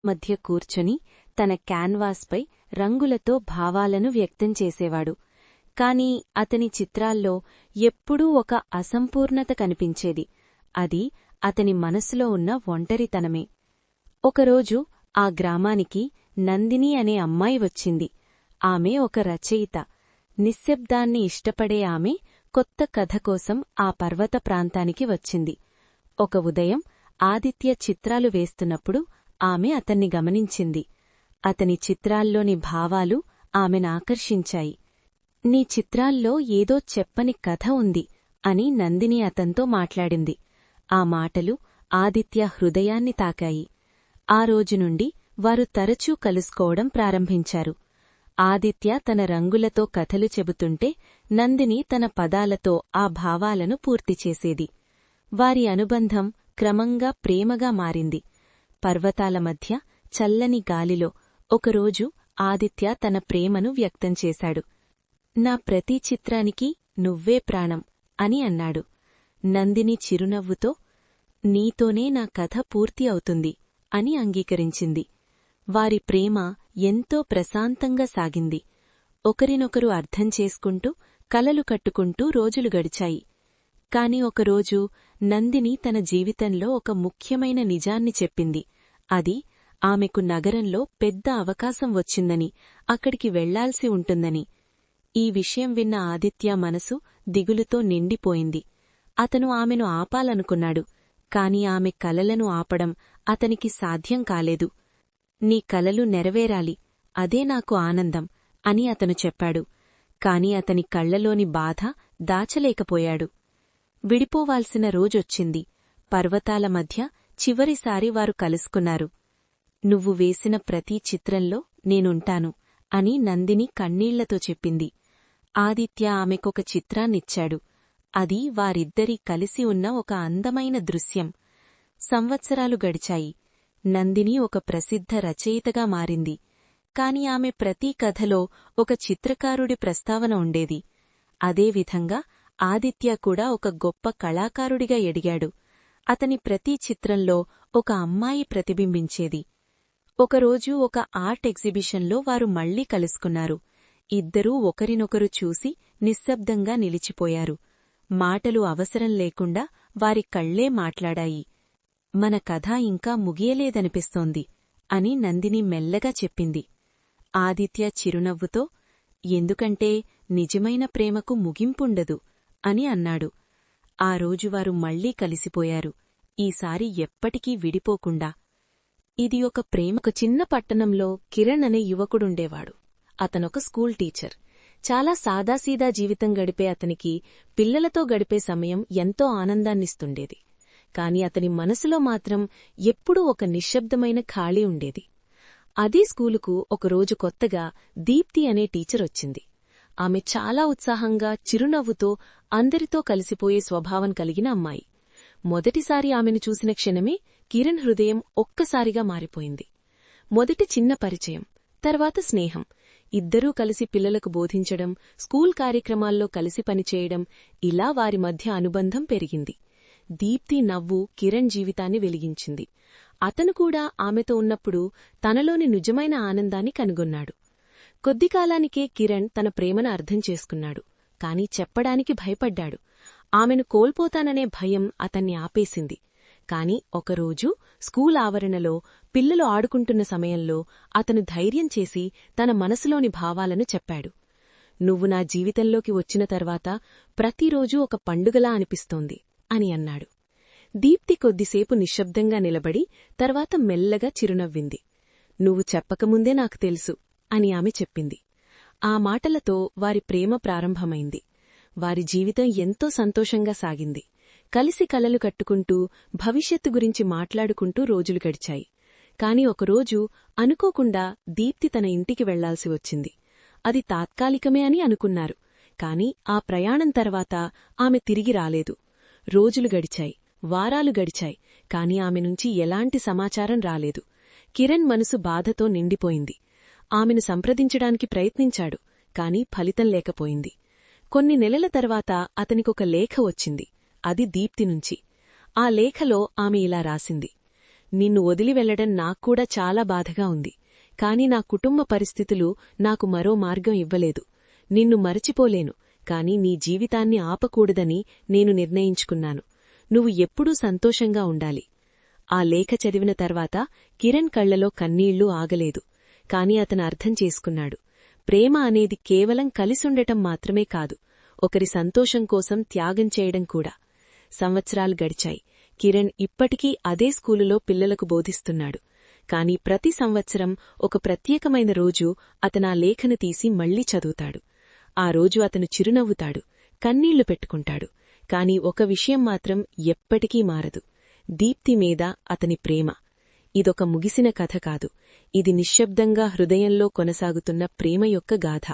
మధ్య కూర్చొని తన క్యాన్వాస్పై రంగులతో భావాలను వ్యక్తం చేసేవాడు. కాని అతని చిత్రాల్లో ఎప్పుడూ ఒక అసంపూర్ణత కనిపించేది. అది అతని మనసులో ఉన్న ఒంటరితనమే. ఒకరోజు ఆ గ్రామానికి నందిని అనే అమ్మాయి వచ్చింది. ఆమె ఒక రచయిత. నిశ్శబ్దాన్ని ఇష్టపడే ఆమె కొత్త కథ కోసం ఆ పర్వత ప్రాంతానికి వచ్చింది. ఒక ఉదయం ఆదిత్య చిత్రాలు వేస్తున్నప్పుడు ఆమె అతన్ని గమనించింది. అతని చిత్రాల్లోని భావాలు ఆమెనాకర్షించాయి. నీ చిత్రాల్లో ఏదో చెప్పని కథ ఉంది అని నందిని అతంతో మాట్లాడింది. ఆ మాటలు ఆదిత్య హృదయాన్ని తాకాయి. ఆ రోజునుండి వారు తరచూ కలుసుకోవడం ప్రారంభించారు. ఆదిత్య తన రంగులతో కథలు చెబుతుంటే నందిని తన పదాలతో ఆ భావాలను పూర్తిచేసేది. వారి అనుబంధం క్రమంగా ప్రేమగా మారింది. పర్వతాల మధ్య చల్లని గాలిలో ఒకరోజు ఆదిత్య తన ప్రేమను వ్యక్తం చేశాడు. నా ప్రతి చిత్రానికి నువ్వే ప్రాణం అని అన్నాడు. నందిని చిరునవ్వుతో నీతోనే నా కథ పూర్తి అవుతుంది అని అంగీకరించింది. వారి ప్రేమ ఎంతో ప్రశాంతంగా సాగింది. ఒకరినొకరు అర్థం చేసుకుంటూ కలలు కట్టుకుంటూ రోజులు గడిచాయి. కాని ఒకరోజు నందిని తన జీవితంలో ఒక ముఖ్యమైన నిజాన్ని చెప్పింది. అది ఆమెకు నగరంలో పెద్ద అవకాశం వచ్చిందని, అక్కడికి వెళ్లాల్సి ఉంటుందని. ఈ విషయం విన్న ఆదిత్య మనసు దిగులుతో నిండిపోయింది. అతను ఆమెను ఆపాలనుకున్నాడు. కాని ఆమె కలలను ఆపడం అతనికి సాధ్యం కాలేదు. నీ కలలు నెరవేరాలి, అదే నాకు ఆనందం అని అతను చెప్పాడు. కాని అతని కళ్లలోని బాధ దాచలేకపోయాడు. విడిపోవాల్సిన రోజొచ్చింది. పర్వతాల మధ్య చివరిసారి వారు కలుసుకున్నారు. నువ్వు వేసిన ప్రతి చిత్రంలో నేనుంటాను అని నందిని కన్నీళ్లతో చెప్పింది. ఆదిత్య ఆమెకొక చిత్రాన్నిచ్చాడు. అది వారిద్దరీ కలిసి ఉన్న ఒక అందమైన దృశ్యం. సంవత్సరాలు గడిచాయి. నందిని ఒక ప్రసిద్ధ రచయితగా మారింది. కాని ఆమె ప్రతి కథలో ఒక చిత్రకారుడి ప్రస్తావన ఉండేది. అదేవిధంగా ఆదిత్య కూడా ఒక గొప్ప కళాకారుడిగా ఎదిగాడు. అతని ప్రతి చిత్రంలో ఒక అమ్మాయి ప్రతిబింబించేది. ఒకరోజు ఒక ఆర్ట్ ఎగ్జిబిషన్లో వారు మళ్లీ కలుసుకున్నారు. ఇద్దరూ ఒకరినొకరు చూసి నిశ్శబ్దంగా నిలిచిపోయారు. మాటలు అవసరం లేకుండా వారి కళ్లే మాట్లాడాయి. మన కథ ఇంకా ముగియలేదనిపిస్తోంది అని నందిని మెల్లగా చెప్పింది. ఆదిత్య చిరునవ్వుతో ఎందుకంటే నిజమైన ప్రేమకు ముగింపుండదు అని అన్నాడు. ఆ రోజు వారు మళ్లీ కలిసిపోయారు. ఈసారి ఎప్పటికీ విడిపోకుండా. ఇది ఒక ప్రేమకు చిన్న పట్టణంలో కిరణ్ అనే యువకుడుండేవాడు. అతనొక స్కూల్ టీచర్. చాలా సాదాసీదా జీవితం గడిపే అతనికి పిల్లలతో గడిపే సమయం ఎంతో ఆనందాన్నిస్తుండేది. కాని అతని మనసులో మాత్రం ఎప్పుడూ ఒక నిశ్శబ్దమైన ఖాళీ ఉండేది. అదే స్కూలుకు ఒకరోజు కొత్తగా దీప్తి అనే టీచరొచ్చింది. ఆమె చాలా ఉత్సాహంగా చిరునవ్వుతో అందరితో కలిసిపోయే స్వభావం కలిగిన అమ్మాయి. మొదటిసారి ఆమెను చూసిన క్షణమే కిరణ్ హృదయం ఒక్కసారిగా మారిపోయింది. మొదటి చిన్న పరిచయం, తర్వాత స్నేహం. ఇద్దరూ కలిసి పిల్లలకు బోధించడం, స్కూల్ కార్యక్రమాల్లో కలిసి పనిచేయడం, ఇలా వారి మధ్య అనుబంధం పెరిగింది. దీప్తి నవ్వు కిరణ్ జీవితాన్ని వెలిగించింది. అతను కూడా ఆమెతో ఉన్నప్పుడు తనలోని నిజమైన ఆనందాన్ని కనుగొన్నాడు. కొద్దికాలానికే కిరణ్ తన ప్రేమను అర్థం చేసుకున్నాడు. కాని చెప్పడానికి భయపడ్డాడు. ఆమెను కోల్పోతాననే భయం అతన్ని ఆపేసింది. కాని ఒకరోజు స్కూల్ ఆవరణలో పిల్లలు ఆడుకుంటున్న సమయంలో అతను ధైర్యం చేసి తన మనసులోని భావాలను చెప్పాడు. నువ్వు నా జీవితంలోకి వచ్చిన తర్వాత ప్రతిరోజూ ఒక పండుగలా అనిపిస్తోంది అని అన్నాడు. దీప్తి కొద్దిసేపు నిశ్శబ్దంగా నిలబడి తర్వాత మెల్లగా చిరునవ్వింది. నువ్వు చెప్పకముందే నాకు తెలుసు అని ఆమె చెప్పింది. ఆ మాటలతో వారి ప్రేమ ప్రారంభమైంది. వారి జీవితం ఎంతో సంతోషంగా సాగింది. కలిసి కలలు కట్టుకుంటూ భవిష్యత్తు గురించి మాట్లాడుకుంటూ రోజులు గడిచాయి. కాని ఒకరోజు అనుకోకుండా దీప్తి తన ఇంటికి వెళ్లాల్సి వచ్చింది. అది తాత్కాలికమే అని అనుకున్నారు. కాని ఆ ప్రయాణం తర్వాత ఆమె తిరిగి రాలేదు. రోజులు గడిచాయి, వారాలు గడిచాయి. కాని ఆమె నుంచి ఎలాంటి సమాచారం రాలేదు. కిరణ్ మనసు బాధతో నిండిపోయింది. ఆమెను సంప్రదించడానికి ప్రయత్నించాడు. కాని ఫలితం లేకపోయింది. కొన్ని నెలల తర్వాత అతనికొక లేఖ వచ్చింది. అది దీప్తి నుంచి. ఆ లేఖలో ఆమె ఇలా రాసింది: నిన్ను వదిలి వెళ్లడం నాక్కూడా చాలా బాధగా ఉంది. కాని నా కుటుంబ పరిస్థితులు నాకు మరో మార్గం ఇవ్వలేదు. నిన్ను మరచిపోలేను, కాని నీ జీవితాన్ని ఆపకూడదని నేను నిర్ణయించుకున్నాను. నువ్వు ఎప్పుడూ సంతోషంగా ఉండాలి. ఆ లేఖ చదివిన తర్వాత కిరణ్ కళ్లలో కన్నీళ్లు ఆగలేదు. కాని అతను అర్థం చేసుకున్నాడు. ప్రేమ అనేది కేవలం కలిసుండటం మాత్రమే కాదు, ఒకరి సంతోషం కోసం త్యాగం చేయడం కూడా. సంవత్సరాలు గడిచాయి. కిరణ్ ఇప్పటికీ అదే స్కూలులో పిల్లలకు బోధిస్తున్నాడు. కాని ప్రతి సంవత్సరం ఒక ప్రత్యేకమైన రోజు అతనా లేఖను తీసి మళ్లీ చదువుతాడు. ఆ రోజు అతను చిరునవ్వుతాడు, కన్నీళ్లు పెట్టుకుంటాడు. కాని ఒక విషయం మాత్రం ఎప్పటికీ మారదు: దీప్తి మీద అతని ప్రేమ. ఇదొక ముగిసిన కథ కాదు, ఇది నిశ్శబ్దంగా హృదయంలో కొనసాగుతున్న ప్రేమ యొక్క గాథ.